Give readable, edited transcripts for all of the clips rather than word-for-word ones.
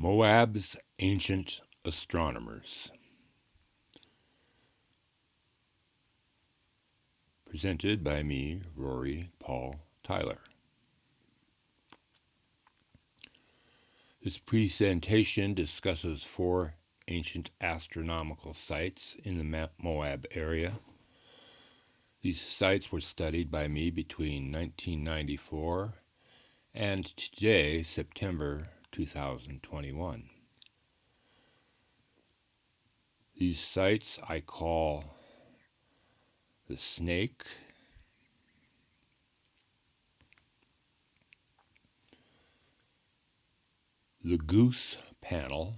Moab's Ancient Astronomers. Presented by me, Rory Tyler. This presentation discusses 4 ancient astronomical sites in the Moab area. These sites were studied by me between 1994 and today, September 2021. These sites I call the Snake, the Goose Panel,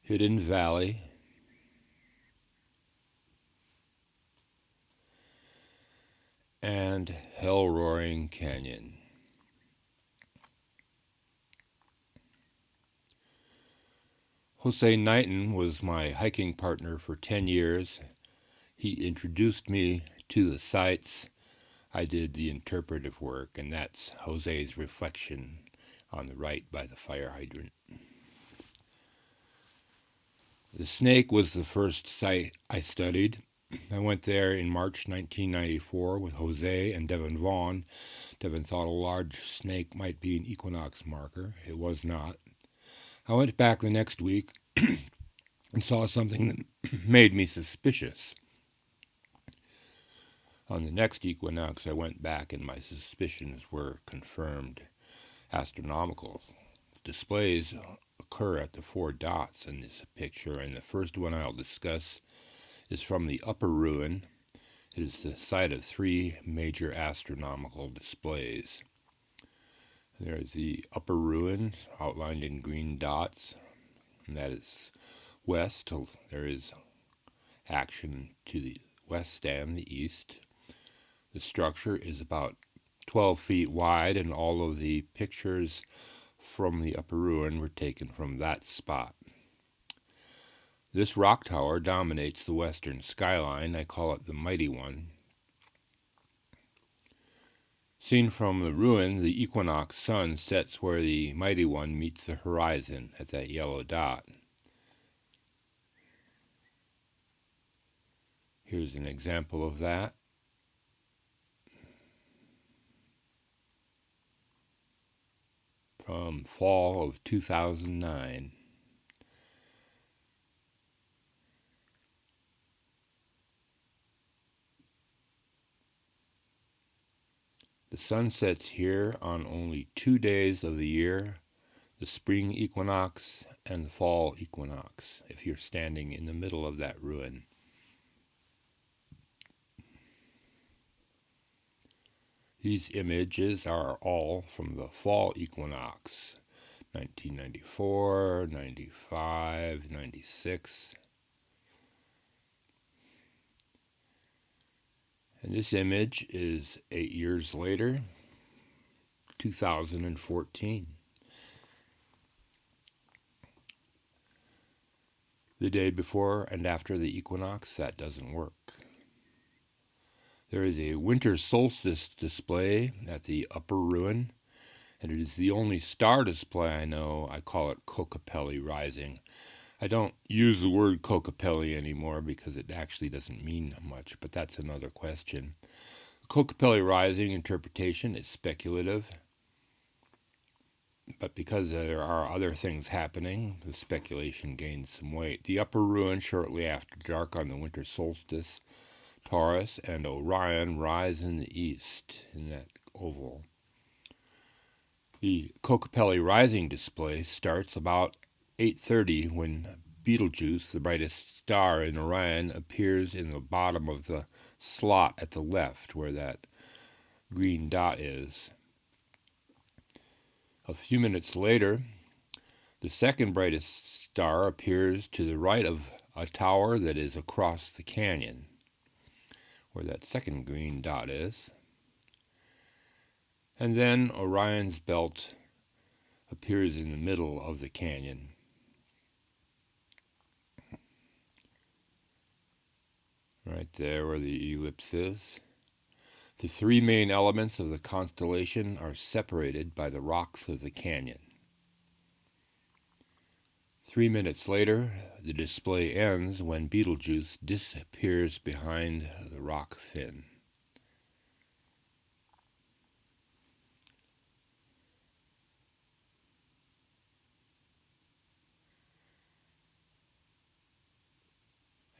Hidden Valley, and Hell-Roaring Canyon. Jose Knighton was my hiking partner for 10 years. He introduced me to the sites. I did the interpretive work, and that's Jose's reflection on the right by the fire hydrant. The Snake was the first site I studied. I went there in March 1994 with Jose and Devin Vaughn. Devin thought a large snake might be an equinox marker. It was not. I went back the next week and saw something that made me suspicious. On the next equinox, I went back and my suspicions were confirmed. Astronomical displays occur at the 4 dots in this picture, and the first one I'll discuss is from the upper ruin. It is the site of 3 major astronomical displays. There's the upper ruin outlined in green dots, and that is west. There is action to the west and the east. The structure is about 12 feet wide, and all of the pictures from the upper ruin were taken from that spot. This rock tower dominates the western skyline. I call it the Mighty One. Seen from the ruin, the equinox sun sets where the Mighty One meets the horizon at that yellow dot. Here's an example of that. From fall of 2009. The sun sets here on only 2 days of the year, the spring equinox and the fall equinox, if you're standing in the middle of that ruin. These images are all from the fall equinox, 1994, 95, 96. And this image is 8 years later, 2014. The day before and after the equinox, that doesn't work. There is a winter solstice display at the upper ruin, and it is the only star display I know. I call it Kokopelli Rising. I don't use the word Kokopelli anymore because it actually doesn't mean much, but that's another question. Kokopelli Rising interpretation is speculative, but because there are other things happening, the speculation gains some weight. The upper ruin shortly after dark on the winter solstice, Taurus and Orion rise in the east in that oval. The Kokopelli Rising display starts about 8:30 when Betelgeuse, the brightest star in Orion, appears in the bottom of the slot at the left where that green dot is. A few minutes later, the second brightest star appears to the right of a tower that is across the canyon, where that second green dot is. And then Orion's belt appears in the middle of the canyon. Right there where the ellipse is. The three main elements of the constellation are separated by the rocks of the canyon. 3 minutes later, the display ends when Betelgeuse disappears behind the rock fin.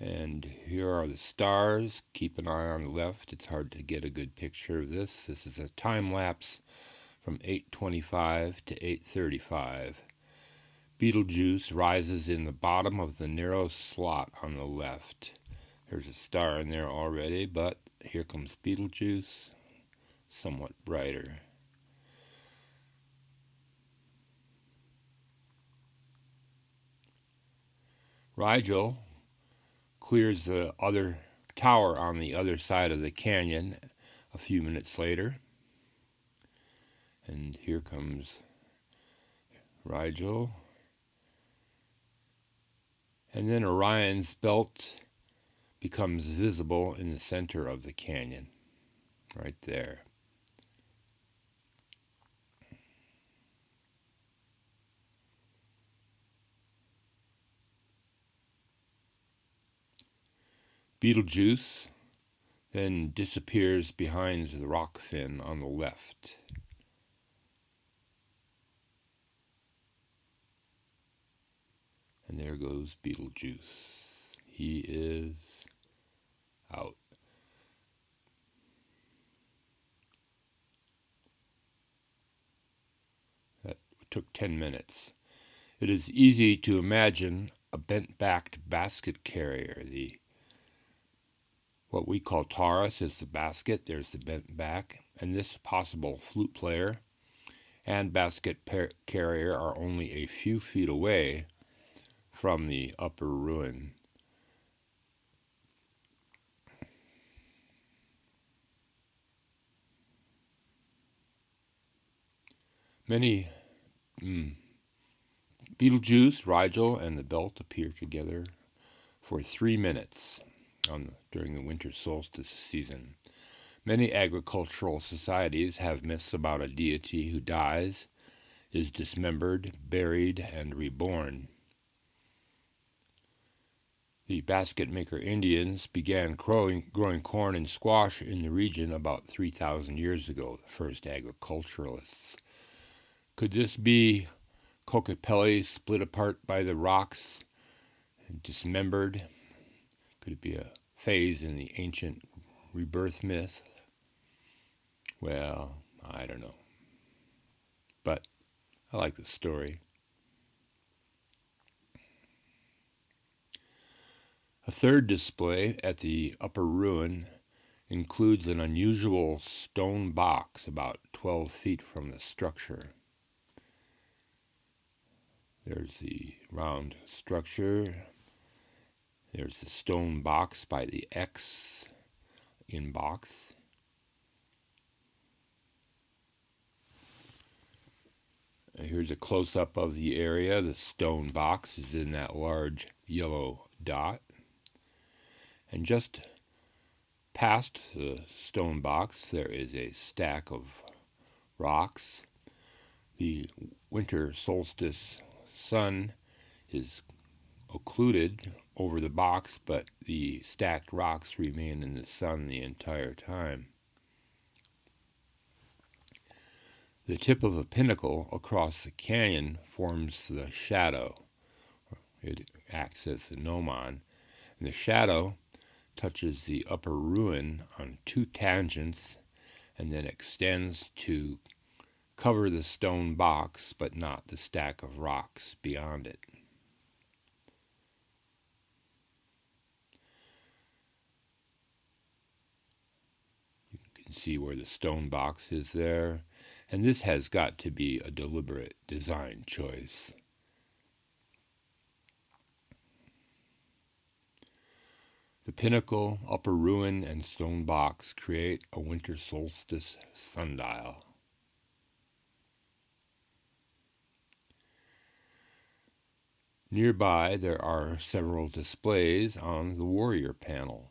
And here are the stars. Keep an eye on the left. It's hard to get a good picture of this. This is a time lapse from 8:25 to 8:35. Betelgeuse rises in the bottom of the narrow slot on the left. There's a star in there already, but here comes Betelgeuse, somewhat brighter. RIGEL clears the other tower on the other side of the canyon a few minutes later. And here comes RIGEL. And then Orion's belt becomes visible in the center of the canyon, right there. Betelgeuse then disappears behind the rock fin on the left. And there goes Betelgeuse. He is out. That took 10 minutes. It is easy to imagine a bent-backed basket carrier. What we call Taurus is the basket. There's the bent back. And this possible flute player and basket carrier are only a few feet away from the upper ruin. Betelgeuse, RIGEL, and the belt appear together for 3 minutes during the winter solstice season. Many agricultural societies have myths about a deity who dies, is dismembered, buried, and reborn. The basket maker Indians began growing corn and squash in the region about 3,000 years ago, the first agriculturalists. Could this be Kokopelli split apart by the rocks and dismembered? Could it be a phase in the ancient rebirth myth? Well, I don't know. But I like the story. A third display at the upper ruin includes an unusual stone box about 12 feet from the structure. There's the round structure. There's the stone box by the X in box. Here's a close-up of the area. The stone box is in that large yellow dot. And just past the stone box, there is a stack of rocks. The winter solstice sun is occluded over the box, but the stacked rocks remain in the sun the entire time. The tip of a pinnacle across the canyon forms the shadow. It acts as a gnomon. And the shadow touches the upper ruin on 2 tangents and then extends to cover the stone box, but not the stack of rocks beyond it. You can see where the stone box is there, and this has got to be a deliberate design choice. The pinnacle, upper ruin, and stone box create a winter solstice sundial. Nearby, there are several displays on the warrior panel.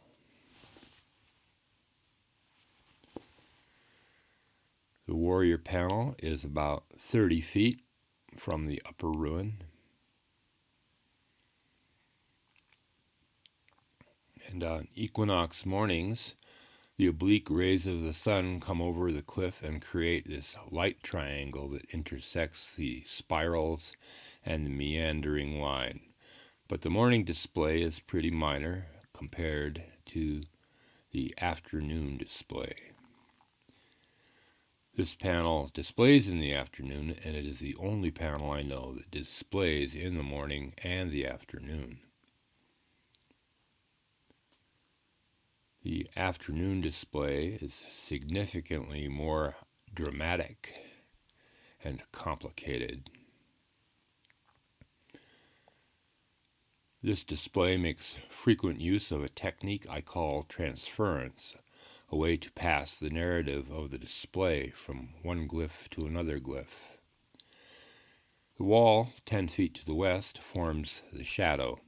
The warrior panel is about 30 feet from the upper ruin. And on equinox mornings, the oblique rays of the sun come over the cliff and create this light triangle that intersects the spirals and the meandering line. But the morning display is pretty minor compared to the afternoon display. This panel displays in the afternoon, and it is the only panel I know that displays in the morning and the afternoon. The afternoon display is significantly more dramatic and complicated. This display makes frequent use of a technique I call transference, a way to pass the narrative of the display from one glyph to another glyph. The wall, 10 feet to the west, forms the shadow.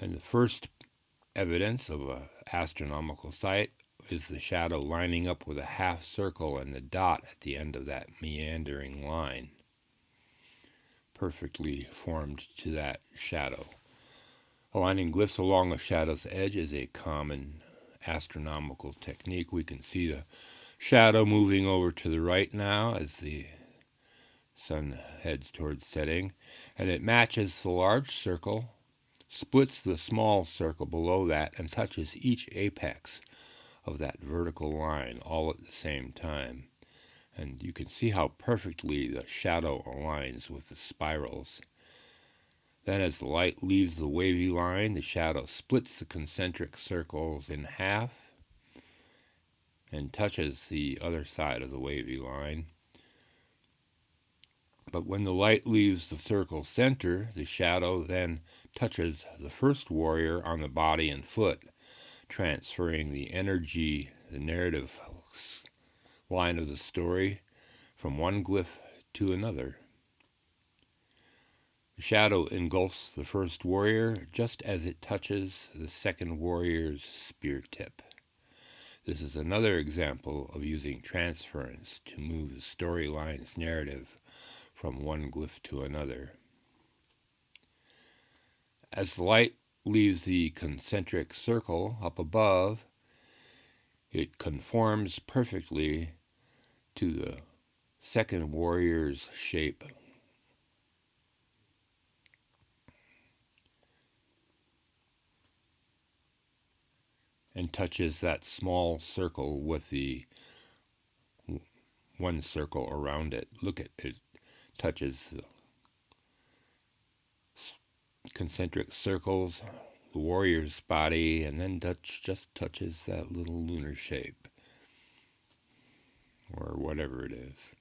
And the first evidence of an astronomical site is the shadow lining up with a half circle and the dot at the end of that meandering line, perfectly formed to that shadow. Aligning glyphs along a shadow's edge is a common astronomical technique. We can see the shadow moving over to the right now as the sun heads towards setting, and it matches the large circle, splits the small circle below that, and touches each apex of that vertical line all at the same time. And you can see how perfectly the shadow aligns with the spirals. Then as the light leaves the wavy line, the shadow splits the concentric circles in half and touches the other side of the wavy line. But when the light leaves the circle center, the shadow then touches the first warrior on the body and foot, transferring the energy, the narrative line of the story, from one glyph to another. The shadow engulfs the first warrior just as it touches the second warrior's spear tip. This is another example of using transference to move the storyline's narrative from one glyph to another. As the light leaves the concentric circle up above, it conforms perfectly to the second warrior's shape. And touches that small circle with the one circle around it. Look at it, touches the concentric circles, the warrior's body, and then just touches that little lunar shape, or whatever it is.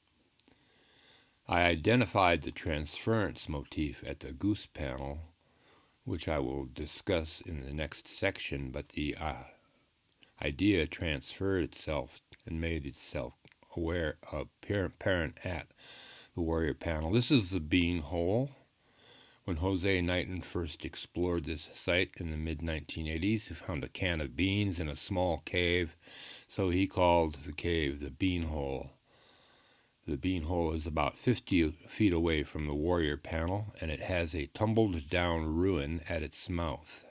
I identified the transference motif at the goose panel, which I will discuss in the next section, but the idea transferred itself and made itself apparent at the warrior panel. This is the bean hole. When Jose Knighton first explored this site in the mid-1980s, he found a can of beans in a small cave, so he called the cave the bean hole. The bean hole is about 50 feet away from the warrior panel, and it has a tumbled down ruin at its mouth.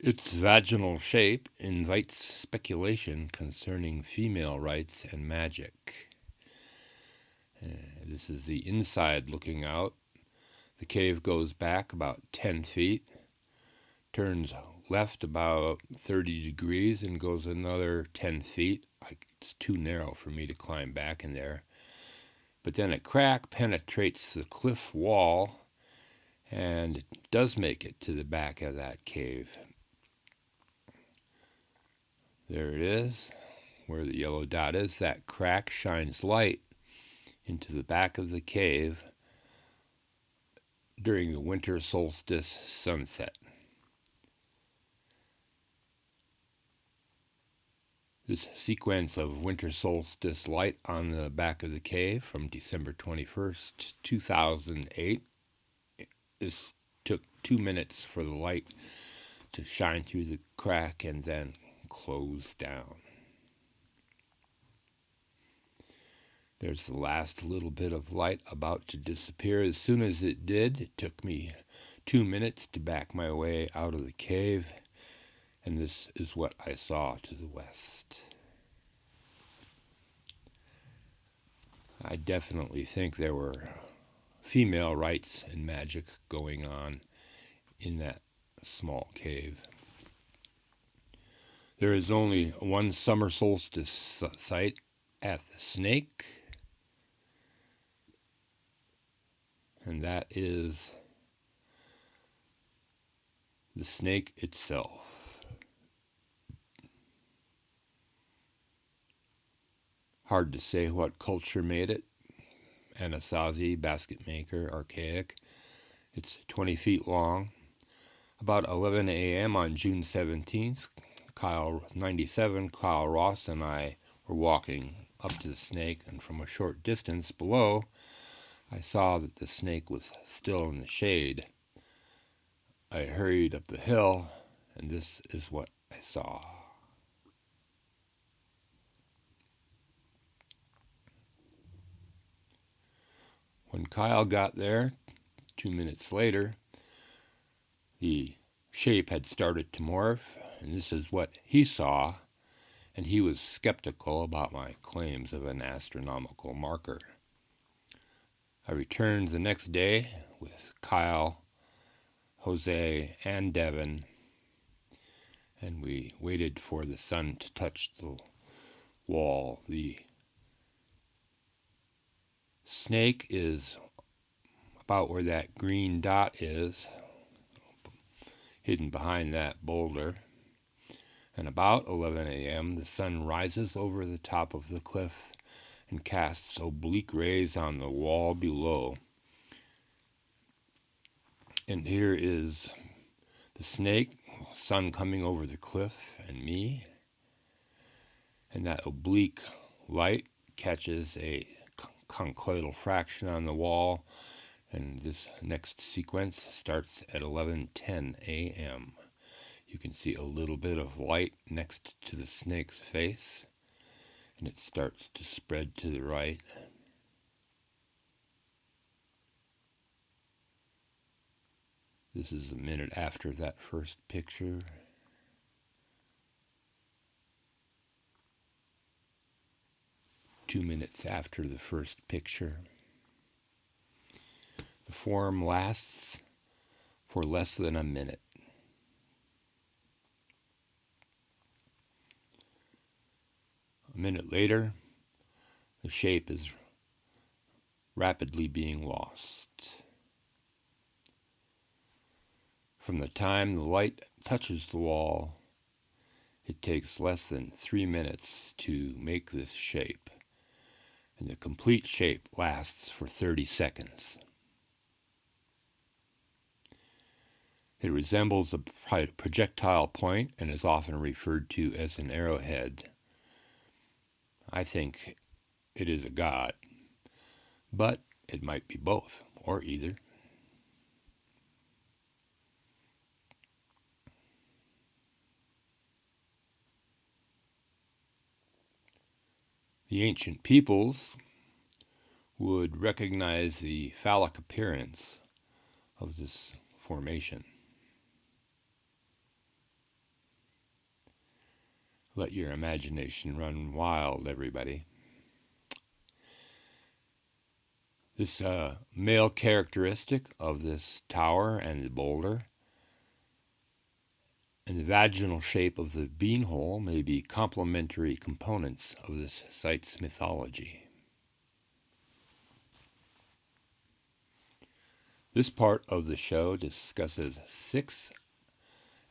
Its vaginal shape invites speculation concerning female rights and magic. This is the inside looking out. The cave goes back about 10 feet, turns left about 30 degrees, and goes another 10 feet. It's too narrow for me to climb back in there. But then a crack penetrates the cliff wall, and it does make it to the back of that cave. There it is, where the yellow dot is. That crack shines light into the back of the cave during the winter solstice sunset. This sequence of winter solstice light on the back of the cave from December 21st, 2008. This took 2 minutes for the light to shine through the crack and then close down. There's the last little bit of light about to disappear. As soon as it did, it took me 2 minutes to back my way out of the cave, and this is what I saw to the west. I definitely think there were female rites and magic going on in that small cave. There is only one summer solstice site at the Snake, and that is the Snake itself. Hard to say what culture made it. Anasazi, basket maker, archaic. It's 20 feet long. About 11 a.m. on June 17th, Kyle Ross and I were walking up to the Snake, and from a short distance below, I saw that the Snake was still in the shade. I hurried up the hill, and this is what I saw. When Kyle got there, 2 minutes later, the shape had started to morph, and this is what he saw, and he was skeptical about my claims of an astronomical marker. I returned the next day with Kyle, Jose, and Devin, and we waited for the sun to touch the wall. The Snake is about where that green dot is, hidden behind that boulder. And about 11 a.m., the sun rises over the top of the cliff and casts oblique rays on the wall below. And here is the Snake, sun coming over the cliff, and me. And that oblique light catches a conchoidal fraction on the wall, and this next sequence starts at 11:10 a.m. You can see a little bit of light next to the Snake's face, and it starts to spread to the right. This is a minute after that first picture. Two minutes after the first picture. The form lasts for less than a minute. A minute later, the shape is rapidly being lost. From the time the light touches the wall, it takes less than 3 minutes to make this shape, and the complete shape lasts for 30 seconds. It resembles a projectile point and is often referred to as an arrowhead. I think it is a god, but it might be both, or either. The ancient peoples would recognize the phallic appearance of this formation. Let your imagination run wild, everybody. This male characteristic of this tower and the boulder and the vaginal shape of the beanhole may be complementary components of this site's mythology. This part of the show discusses 6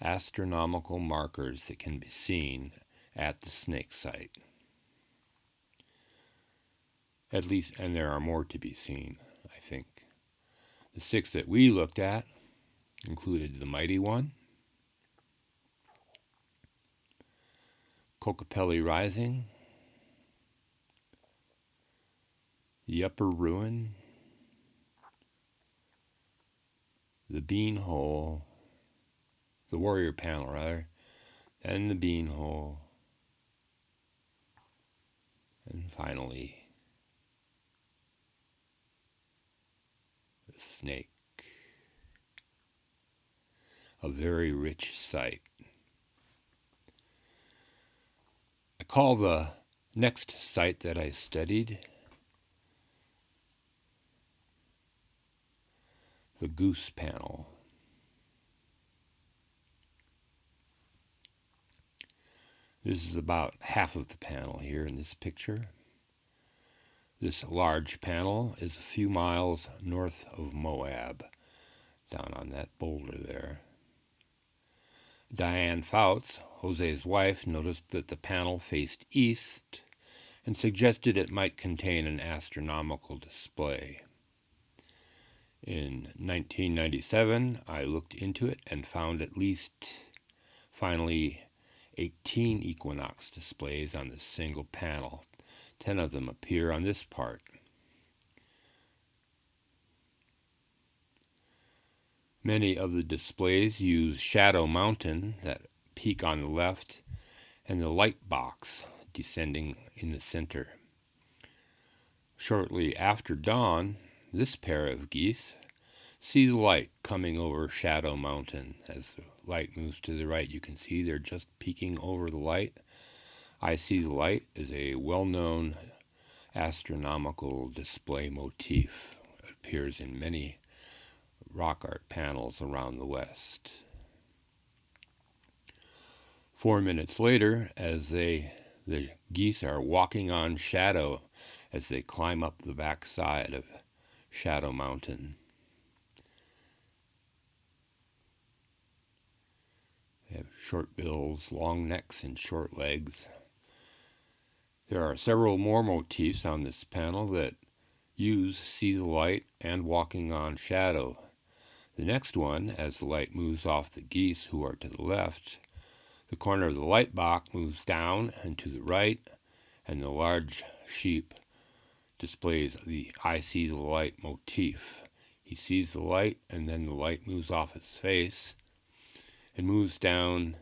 astronomical markers that can be seen at the Snake site. At least, and there are more to be seen, I think. The 6 that we looked at included the Mighty One, Kokopelli Rising, the Upper Ruin, the Beanhole, the Warrior Panel rather, then the Beanhole, and finally snake. A very rich sight. I call the next site that I studied the goose panel. This is about half of the panel here in this picture. This large panel is a few miles north of Moab, down on that boulder there. Diane Fouts, Jose's wife, noticed that the panel faced east and suggested it might contain an astronomical display. In 1997, I looked into it and found at least, finally, 18 equinox displays on this single panel. 10 of them appear on this part. Many of the displays use Shadow Mountain, that peak on the left, and the light box descending in the center. Shortly after dawn, this pair of geese see the light coming over Shadow Mountain. As the light moves to the right, you can see they're just peeking over the light. I see the light as a well-known astronomical display motif. It appears in many rock art panels around the West. 4 minutes later, as the geese are walking on shadow as they climb up the back side of Shadow Mountain. They have short bills, long necks, and short legs. There are several more motifs on this panel that use see the light and walking on shadow. The next one, as the light moves off the geese who are to the left, the corner of the light box moves down and to the right, and the large sheep displays the I see the light motif. He sees the light, and then the light moves off his face and moves down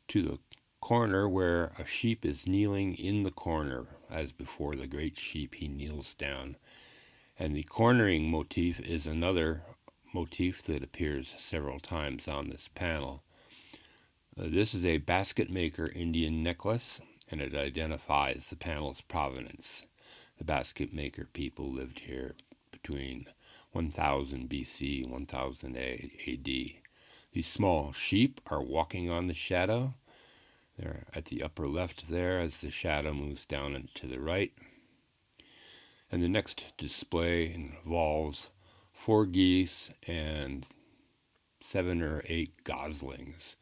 to the corner where a sheep is kneeling in the corner. As before the great sheep, he kneels down. And the cornering motif is another motif that appears several times on this panel. This is a basket maker Indian necklace, and it identifies the panel's provenance. The basket maker people lived here between 1000 BC and 1000 AD. These small sheep are walking on the shadow. They're at the upper left there as the shadow moves down and to the right. And the next display involves 4 geese and 7 or 8 goslings.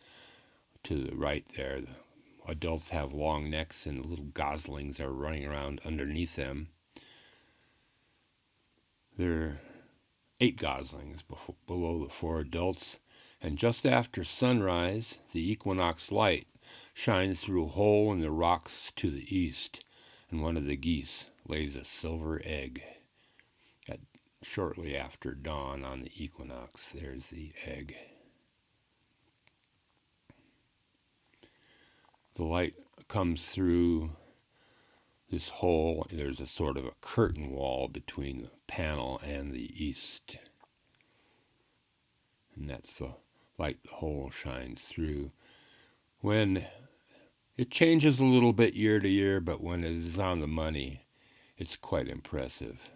To the right there, the adults have long necks and the little goslings are running around underneath them. There are 8 goslings below the 4 adults, and just after sunrise, the equinox light shines through a hole in the rocks to the east, and one of the geese lays a silver egg. Shortly after dawn on the equinox, there's the egg. The light comes through this hole. There's a sort of a curtain wall between the panel and the east. And that's the light the hole shines through. When it changes a little bit year to year, but when it is on the money, it's quite impressive.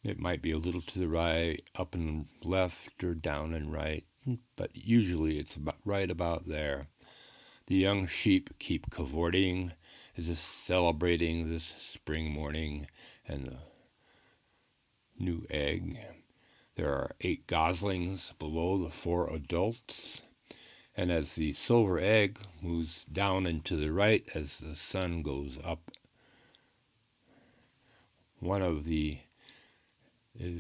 It might be a little to the right, up and left, or down and right, but usually it's right about there. The young sheep keep cavorting as if celebrating this spring morning and the new egg. There are 8 goslings below the 4 adults, and as the silver egg moves down and to the right as the sun goes up, one of the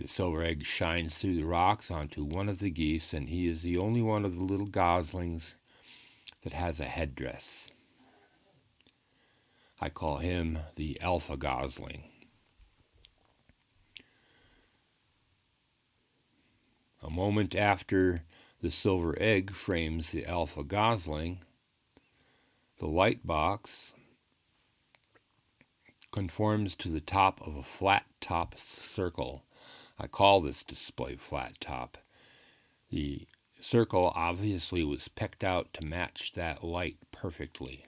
silver egg shines through the rocks onto one of the geese, and he is the only one of the little goslings that has a headdress. I call him the alpha gosling. A moment after the silver egg frames the alpha gosling, the light box conforms to the top of a flat top circle. I call this display flat top. The circle obviously was picked out to match that light perfectly.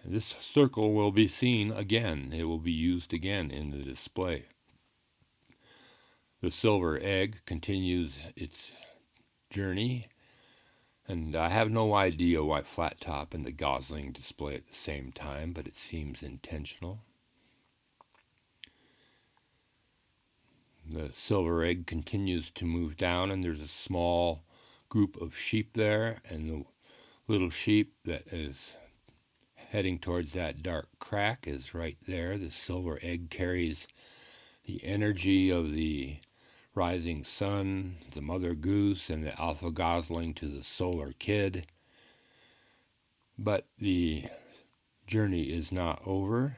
And this circle will be seen again. It will be used again in the display. The silver egg continues its journey, and I have no idea why flat top and the Gosling display at the same time, but it seems intentional. The silver egg continues to move down, and there's a small group of sheep there, and the little sheep that is heading towards that dark crack is right there. The silver egg carries the energy of the rising sun, the mother goose, and the alpha gosling to the solar kid. But the journey is not over,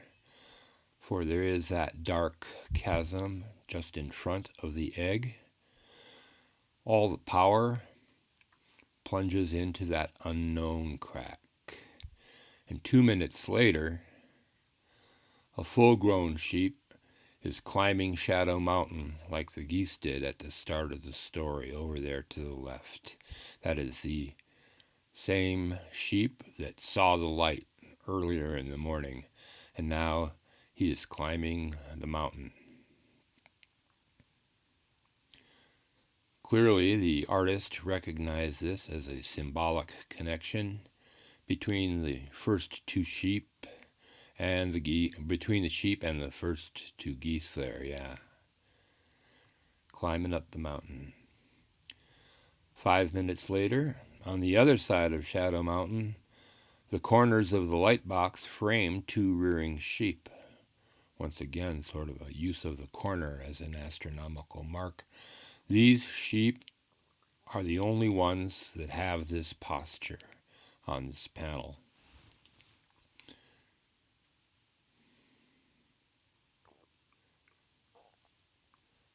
for there is that dark chasm just in front of the egg. All the power plunges into that unknown crack. And 2 minutes later, a full-grown sheep is climbing Shadow Mountain like the geese did at the start of the story over there to the left. That is the same sheep that saw the light earlier in the morning, and now he is climbing the mountain. Clearly, the artist recognized this as a symbolic connection between the first two sheep and between the sheep and the first two geese there, yeah. Climbing up the mountain. 5 minutes later, on the other side of Shadow Mountain, the corners of the light box frame two rearing sheep. Once again, sort of a use of the corner as an astronomical mark. These sheep are the only ones that have this posture on this panel.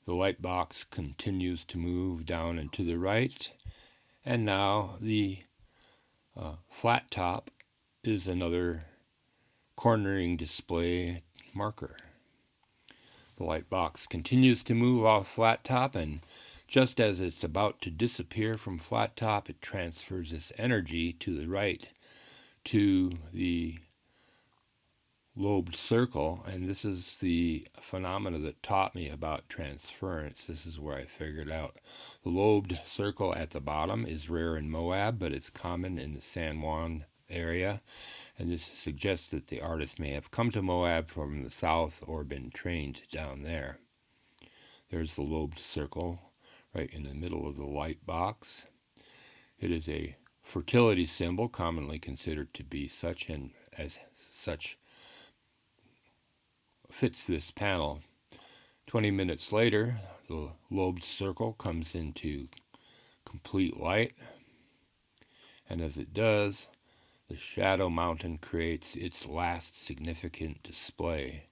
The light box continues to move down and to the right, and now the flat top is another cornering display marker. The light box continues to move off flat top, and just as it's about to disappear from flat top, it transfers its energy to the right to the lobed circle, and this is the phenomena that taught me about transference. This is where I figured out the lobed circle at the bottom is rare in Moab, but it's common in the San Juan area, and this suggests that the artist may have come to Moab from the south or been trained down there. There's the lobed circle right in the middle of the light box. It is a fertility symbol, commonly considered to be such, and as such fits this panel. 20 minutes later, the lobed circle comes into complete light, and as it does, the Shadow Mountain creates its last significant display.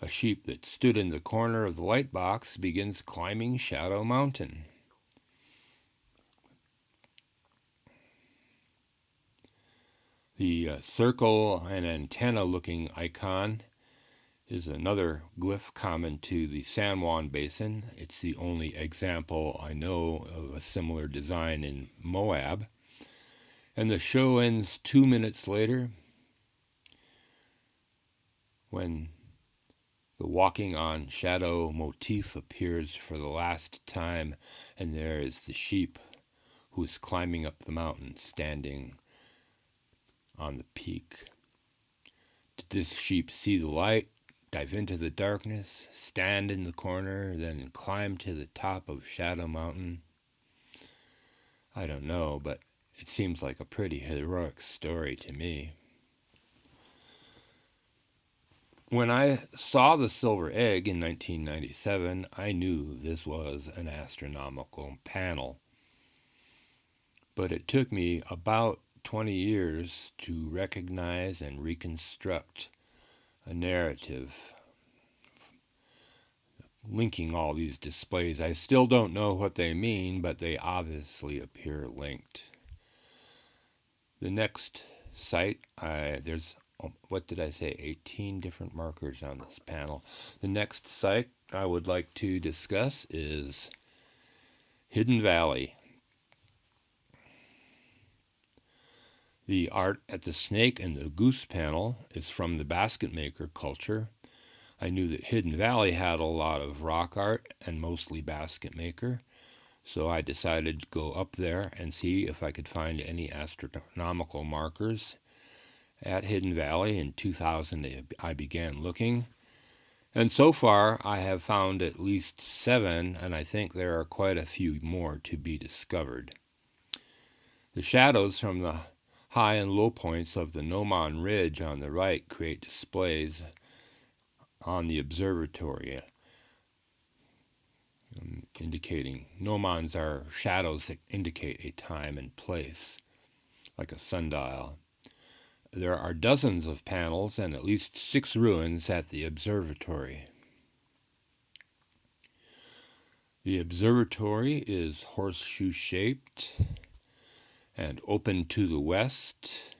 A sheep that stood in the corner of the light box begins climbing Shadow Mountain. The circle and antenna-looking icon is another glyph common to the San Juan Basin. It's the only example I know of a similar design in Moab. And the show ends 2 minutes later when the walking on shadow motif appears for the last time, and there is the sheep who is climbing up the mountain, standing on the peak. Did this sheep see the light, dive into the darkness, stand in the corner, then climb to the top of Shadow Mountain? I don't know, but it seems like a pretty heroic story to me. When I saw the silver egg in 1997, I knew this was an astronomical panel. But it took me about 20 years to recognize and reconstruct a narrative linking all these displays. I still don't know what they mean, but they obviously appear linked. The next site, there's what did I say, 18 different markers on this panel. The next site I would like to discuss is Hidden Valley. The art at the snake and the goose panel is from the basket maker culture. I knew that Hidden Valley had a lot of rock art and mostly basket maker, so I decided to go up there and see if I could find any astronomical markers. At Hidden Valley in 2000 I began looking, and so far I have found at least 7, and I think there are quite a few more to be discovered. The shadows from the high and low points of the Gnomon Ridge on the right create displays on the observatory, indicating gnomons are shadows that indicate a time and place, like a sundial. There are dozens of panels and at least 6 ruins at the observatory. The observatory is horseshoe-shaped and open to the west,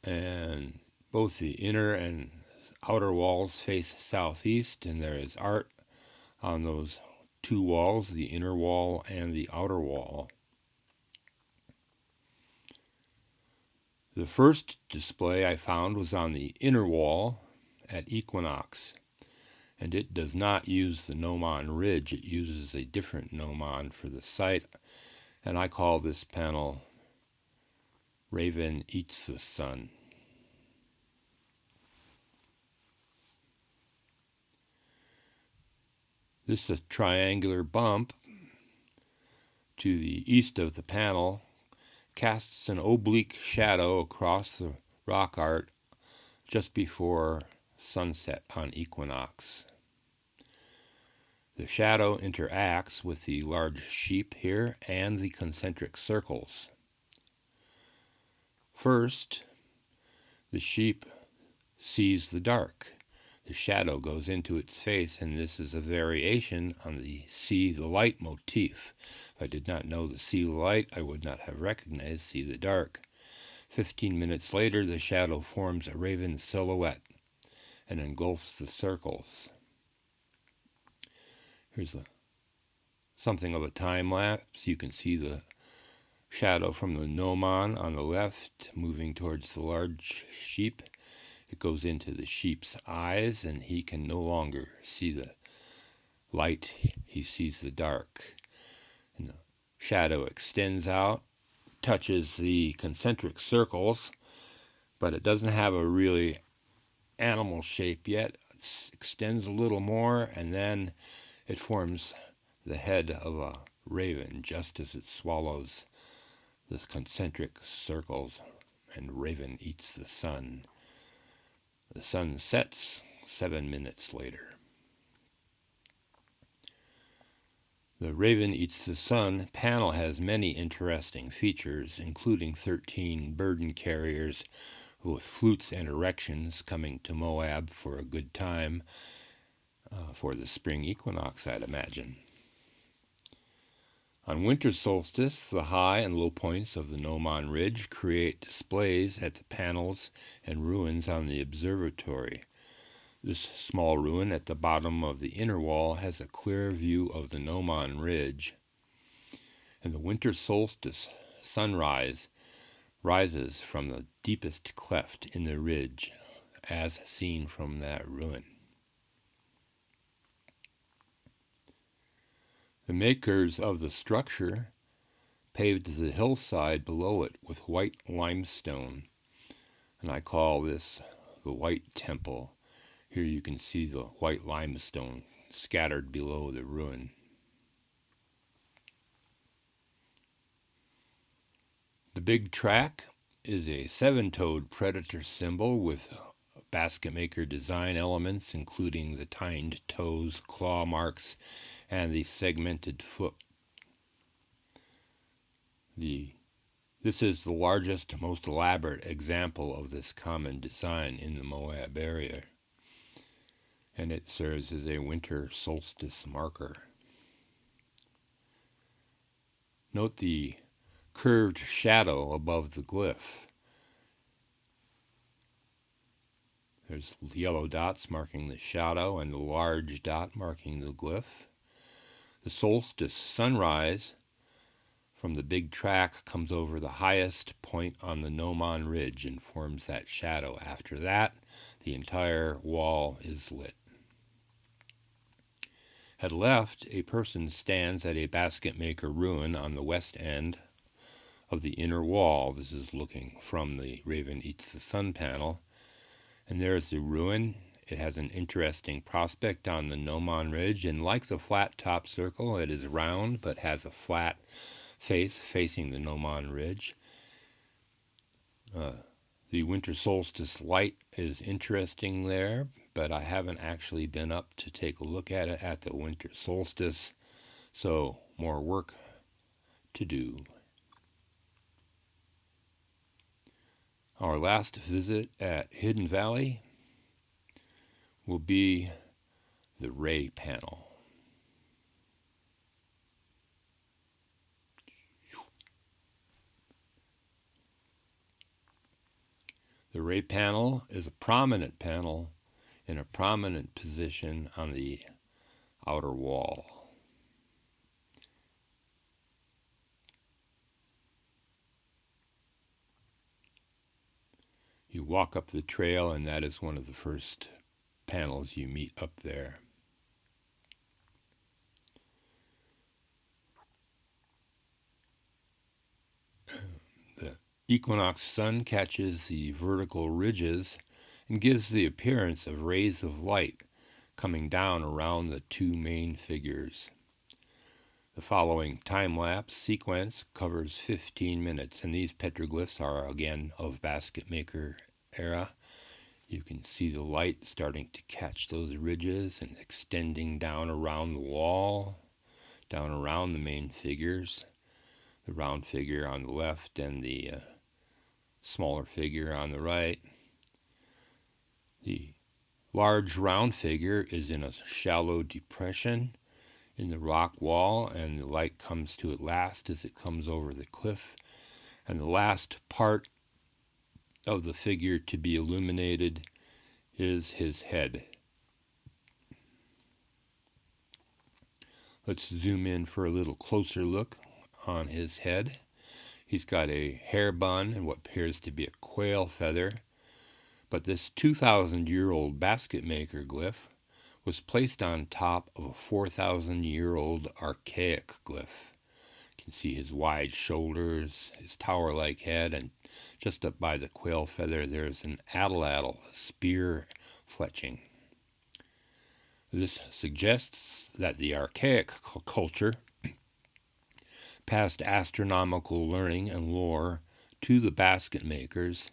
and both the inner and outer walls face southeast, and there is art on those 2 walls, the inner wall and the outer wall. The first display I found was on the inner wall at equinox, and it does not use the Gnomon Ridge. It uses a different gnomon for the site, and I call this panel Raven Eats the Sun. This is a triangular bump to the east of the panel, casts an oblique shadow across the rock art just before sunset on equinox. The shadow interacts with the large sheep here and the concentric circles. First, the sheep sees the dark. The shadow goes into its face, and this is a variation on the see the light motif. If I did not know the see the light, I would not have recognized see the dark. 15 minutes later, the shadow forms a raven silhouette and engulfs the circles. Here's something of a time lapse. You can see the shadow from the gnomon on the left moving towards the large sheep. It goes into the sheep's eyes, and he can no longer see the light. He sees the dark. And the shadow extends out, touches the concentric circles, but it doesn't have a really animal shape yet. It extends a little more, and then it forms the head of a raven just as it swallows the concentric circles, and Raven eats the sun. The sun sets 7 minutes later. The Raven Eats the Sun panel has many interesting features, including 13 burden carriers with flutes and erections coming to Moab for a good time for the spring equinox, I'd imagine. On winter solstice, the high and low points of the Gnomon Ridge create displays at the panels and ruins on the observatory. This small ruin at the bottom of the inner wall has a clear view of the Gnomon Ridge, and the winter solstice sunrise rises from the deepest cleft in the ridge, as seen from that ruin. The makers of the structure paved the hillside below it with white limestone, and I call this the White Temple. Here you can see the white limestone scattered below the ruin. The big track is a 7-toed predator symbol with basket maker design elements, including the tined toes, claw marks, and the segmented foot. This is the largest, most elaborate example of this common design in the Moab area, and it serves as a winter solstice marker. Note the curved shadow above the glyph. There's yellow dots marking the shadow and the large dot marking the glyph. The solstice sunrise from the big track comes over the highest point on the Gnomon Ridge and forms that shadow. After that, the entire wall is lit. At left, a person stands at a basket maker ruin on the west end of the inner wall. This is looking from the Raven Eats the Sun panel. And there's the ruin. It has an interesting prospect on the Gnomon Ridge, and like the flat top circle, it is round but has a flat face facing the Gnomon Ridge. The winter solstice light is interesting there, but I haven't actually been up to take a look at it at the winter solstice, so more work to do. Our last visit at Hidden Valley will be the ray panel. The ray panel is a prominent panel in a prominent position on the outer wall. You walk up the trail, and that is one of the first panels you meet up there. The equinox sun catches the vertical ridges and gives the appearance of rays of light coming down around the two main figures. The following time-lapse sequence covers 15 minutes, and these petroglyphs are again of basket maker era. You can see the light starting to catch those ridges and extending down around the wall, down around the main figures, the round figure on the left and the smaller figure on the right. The large round figure is in a shallow depression in the rock wall, and the light comes to it last as it comes over the cliff. And the last part of the figure to be illuminated is his head. Let's zoom in for a little closer look on his head. He's got a hair bun and what appears to be a quail feather, but this 2,000-year-old basket maker glyph was placed on top of a 4,000-year-old archaic glyph. You can see his wide shoulders, his tower-like head, and just up by the quail feather there's an atlatl, a spear fletching. This suggests that the archaic culture passed astronomical learning and lore to the basket makers,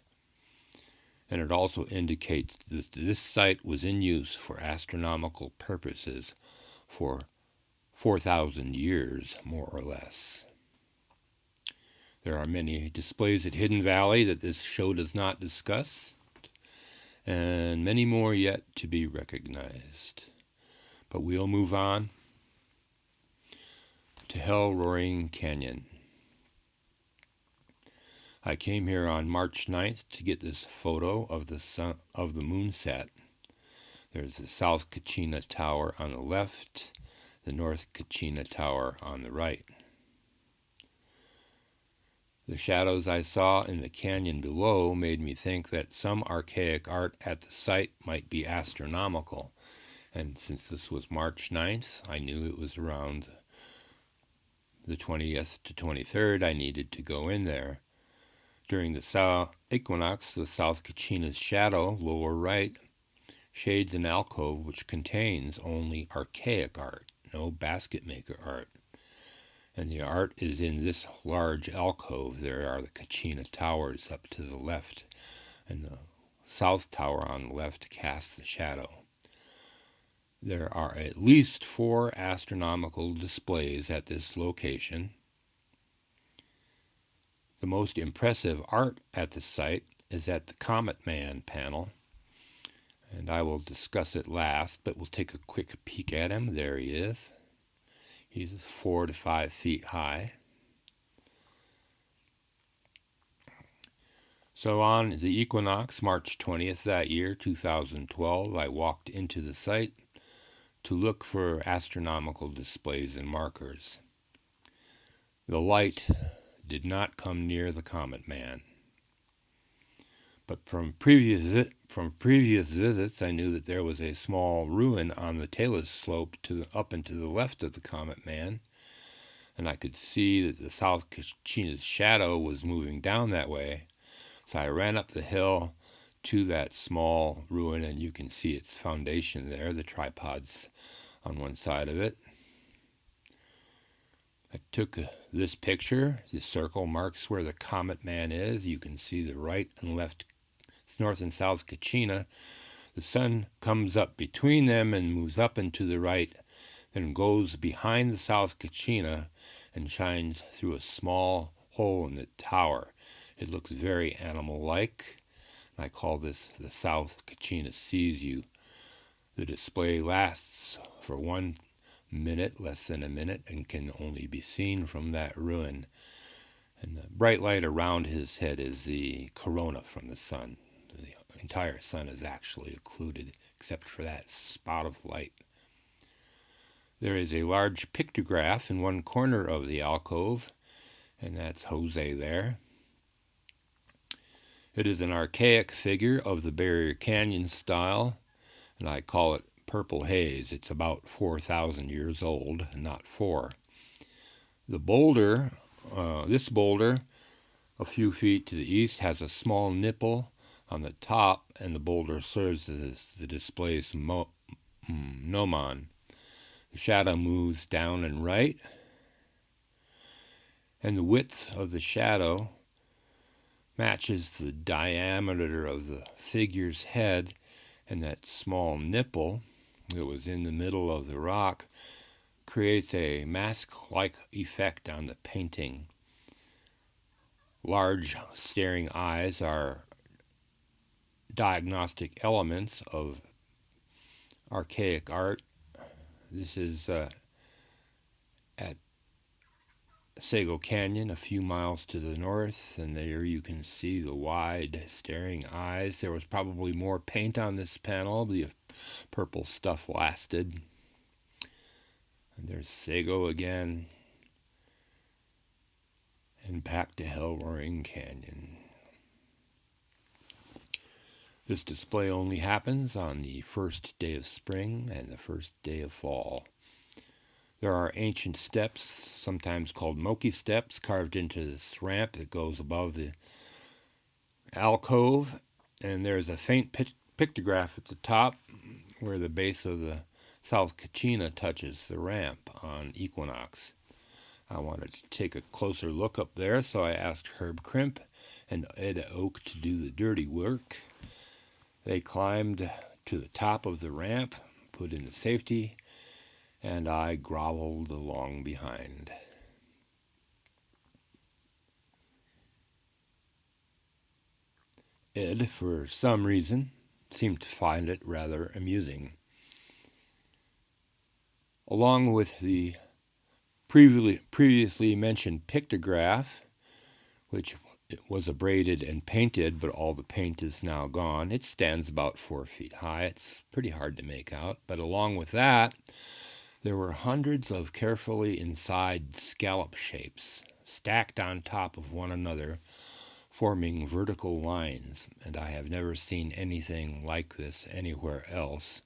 and it also indicates that this site was in use for astronomical purposes for 4,000 years, more or less. There are many displays at Hidden Valley that this show does not discuss, and many more yet to be recognized. But we'll move on to Hell Roaring Canyon. I came here on March 9th to get this photo of the moonset. There's the South Kachina Tower on the left, the North Kachina Tower on the right. The shadows I saw in the canyon below made me think that some archaic art at the site might be astronomical, and since this was March 9th, I knew it was around the 20th to 23rd I needed to go in there. During the equinox, the South Kachina's shadow, lower right, shades an alcove which contains only archaic art, no basket maker art. And the art is in this large alcove. There are the Kachina Towers up to the left, and the South Tower on the left casts the shadow. There are at least 4 astronomical displays at this location. The most impressive art at the site is at the Comet Man panel, and I will discuss it last, but we'll take a quick peek at him. There he is. He's 4 to 5 feet high. So on the equinox, March 20th that year, 2012, I walked into the site to look for astronomical displays and markers. The light did not come near the Comet Man. But from previous visits, I knew that there was a small ruin on the talus slope up and to the left of the Comet Man, and I could see that the South Kachina's shadow was moving down that way. So I ran up the hill to that small ruin, and you can see its foundation there, the tripods on one side of it. I took this picture. The circle marks where the Comet Man is. You can see the right and left, North and South Kachina. The sun comes up between them and moves up and to the right, then goes behind the South Kachina and shines through a small hole in the tower. It looks very animal-like. I call this the South Kachina Sees You. The display lasts for 1 minute, less than a minute, and can only be seen from that ruin. And the bright light around his head is the corona from the sun. The entire sun is actually occluded, except for that spot of light. There is a large pictograph in one corner of the alcove, and that's Jose there. It is an archaic figure of the Barrier Canyon style, and I call it Purple Haze. It's about 4,000 years old, not 4. The boulder, this boulder, a few feet to the east, has a small nipple on the top, and the boulder serves as the display's gnomon. The shadow moves down and right, and the width of the shadow matches the diameter of the figure's head, and that small nipple that was in the middle of the rock creates a mask-like effect on the painting. Large staring eyes are diagnostic elements of archaic art. This is at Sago Canyon, a few miles to the north, and there you can see the wide staring eyes. There was probably more paint on this panel. The purple stuff lasted. And there's Sago again, and back to Hell Roaring Canyon. This display only happens on the first day of spring and the first day of fall. There are ancient steps, sometimes called Moki steps, carved into this ramp that goes above the alcove, and there's a faint pictograph at the top where the base of the South Kachina touches the ramp on equinox. I wanted to take a closer look up there, so I asked Herb Crimp and Ed Oak to do the dirty work. They climbed to the top of the ramp, put in the safety, and I groveled along behind. Ed, for some reason, seemed to find it rather amusing. Along with the previously mentioned pictograph, which was abraded and painted, but all the paint is now gone. It stands about 4 feet high. It's pretty hard to make out. But along with that, there were hundreds of carefully incised scallop shapes stacked on top of one another, forming vertical lines, and I have never seen anything like this anywhere else.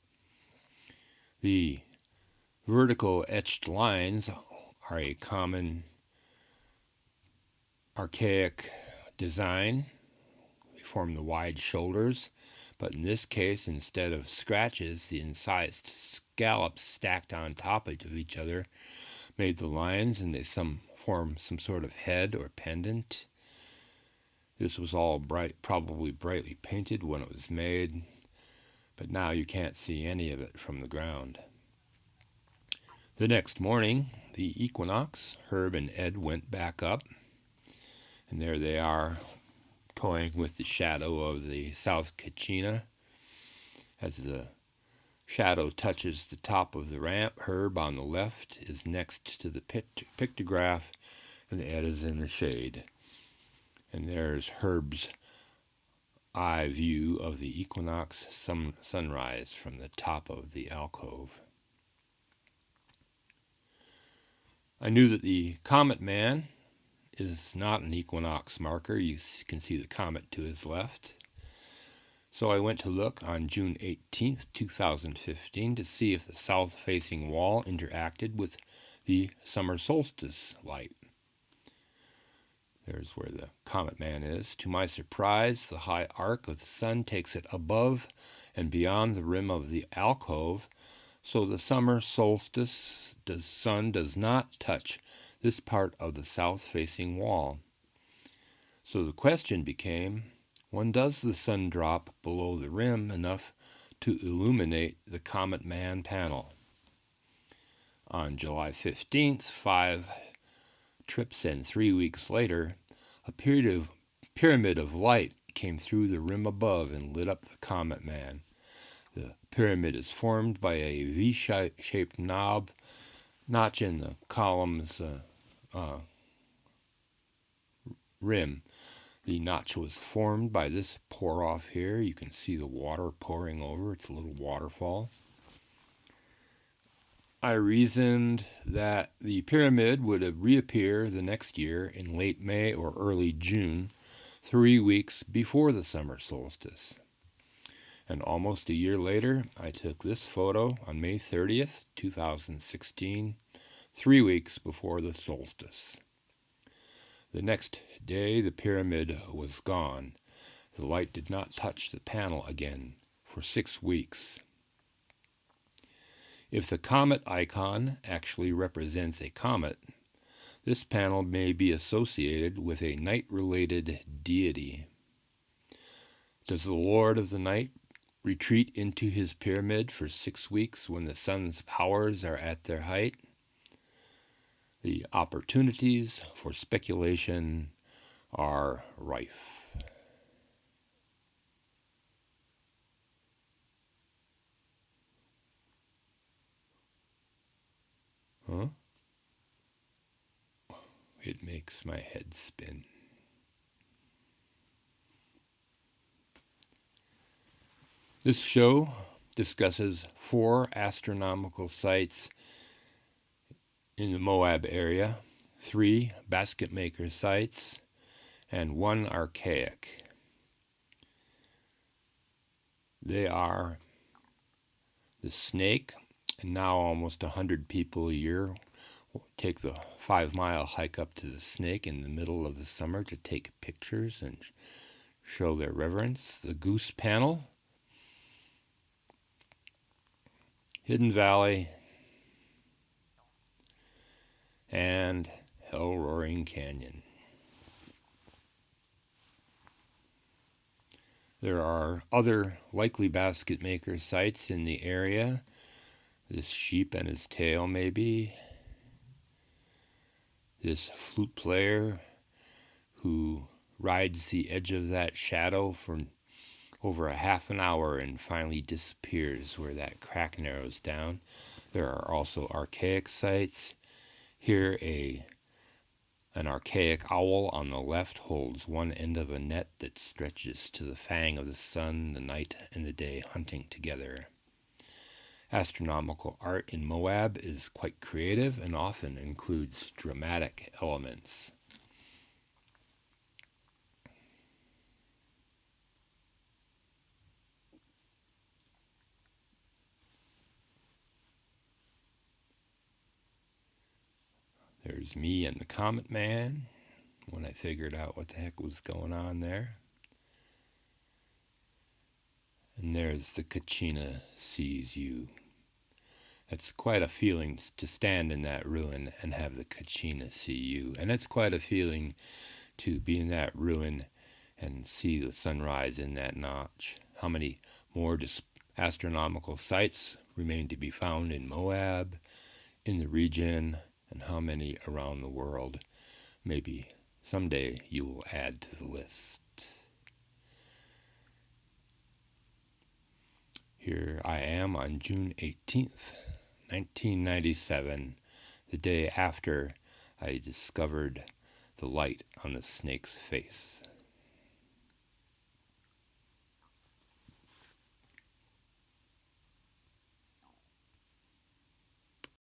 The vertical etched lines are a common archaic design. They form the wide shoulders, but in this case, instead of scratches, the incised scallops stacked on top of each other made the lines, and they form some sort of head or pendant. This was all probably brightly painted when it was made, but now you can't see any of it from the ground. The next morning, the equinox, Herb and Ed went back up, and there they are, toying with the shadow of the South Kachina. As the shadow touches the top of the ramp, Herb on the left is next to the pictograph, and Ed is in the shade. And there's Herb's eye view of the equinox sunrise from the top of the alcove. I knew that the Comet Man is not an equinox marker. You can see the comet to his left. So I went to look on June 18th, 2015 to see if the south-facing wall interacted with the summer solstice light. There's where the Comet Man is. To my surprise, the high arc of the sun takes it above and beyond the rim of the alcove, so the summer solstice sun does not touch this part of the south-facing wall. So the question became, when does the sun drop below the rim enough to illuminate the Comet Man panel? On July 15th, 5 trips and 3 weeks later, a pyramid of light came through the rim above and lit up the Comet Man. The pyramid is formed by a V-shaped notch in the column's rim. The notch was formed by this pour-off here. You can see the water pouring over. It's a little waterfall. I reasoned that the pyramid would reappear the next year in late May or early June, 3 weeks before the summer solstice. And almost a year later, I took this photo on May 30th, 2016, 3 weeks before the solstice. The next day, the pyramid was gone. The light did not touch the panel again for 6 weeks. If the comet icon actually represents a comet, this panel may be associated with a night-related deity. Does the Lord of the Night retreat into his pyramid for 6 weeks when the sun's powers are at their height? The opportunities for speculation are rife. Huh? It makes my head spin. This show discusses 4 astronomical sites in the Moab area, 3 basket maker sites, and 1 archaic. They are the Snake, and now almost 100 people a year take the 5-mile hike up to the Snake in the middle of the summer to take pictures and show their reverence. The Goose Panel, Hidden Valley, and Hell Roaring Canyon. There are other likely basket maker sites in the area. This sheep and his tail, maybe. This flute player who rides the edge of that shadow for over a half an hour and finally disappears where that crack narrows down. There are also archaic sites. Here an archaic owl on the left holds one end of a net that stretches to the fang of the sun, the night and the day hunting together. Astronomical art in Moab is quite creative and often includes dramatic elements. There's me and the Comet Man when I figured out what the heck was going on there. And there's the Kachina sees you. It's quite a feeling to stand in that ruin and have the Kachina see you. And it's quite a feeling to be in that ruin and see the sunrise in that notch. How many more astronomical sites remain to be found in Moab, in the region, and how many around the world? Maybe someday you will add to the list. Here I am on June 18th, 1997, the day after I discovered the light on the snake's face.